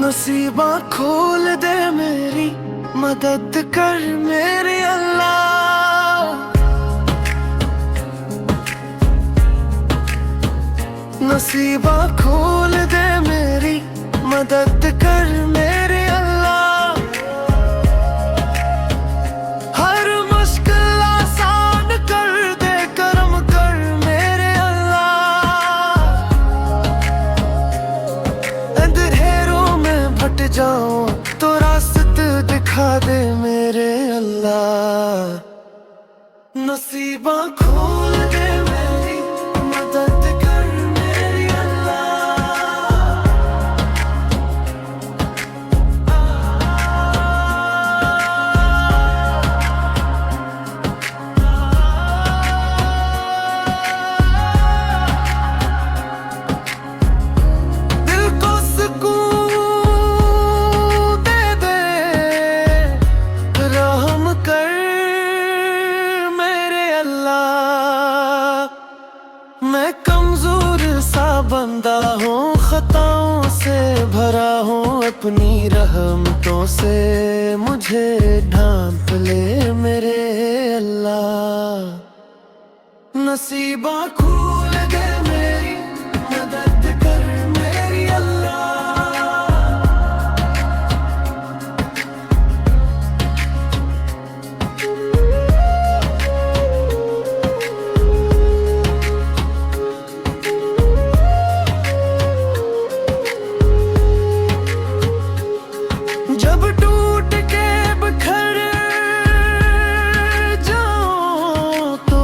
नसीबा खोल दे मेरी, मदद कर मेरे अल्लाह। नसीबा खोल दे मेरी, मदद कर मेरे अल्लाह। हर मुश्किल आसान कर दे, करम कर मेरे अल्लाह। अंधेरों में भट जाऊं तो रास्ते दिखा दे मेरे अल्लाह। नसीबा खोल दे मेरी, मदद कर मेरे दिल को सुकून दे दे, रहम कर मेरे अल्लाह। मैं कमजोर सा बंदा हूँ, खताओं से भरा हूँ, अपनी रहमतों से मुझे ढांप ले मेरे अल्लाह। नसीबा खोल दे मेरी, मदद कर मेरी अल्लाह। जब टूट के बिखर जाऊं तो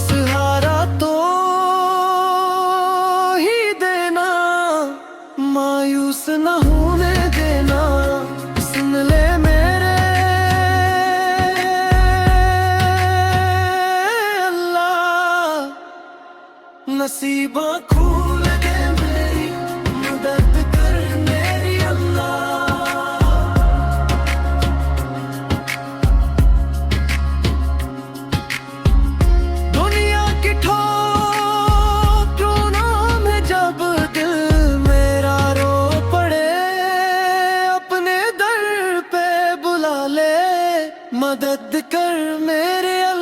सहारा तो ही देना, मायूस न होने देना। सुन ले मेरे अल्लाह। नसीबा खोल दे मेरी, मदद कर मेरी अल्लाह। दुनिया की ठोकरों में जब दिल मेरा रो पड़े, अपने दर पे बुला ले, मदद कर मेरे अल्लाह।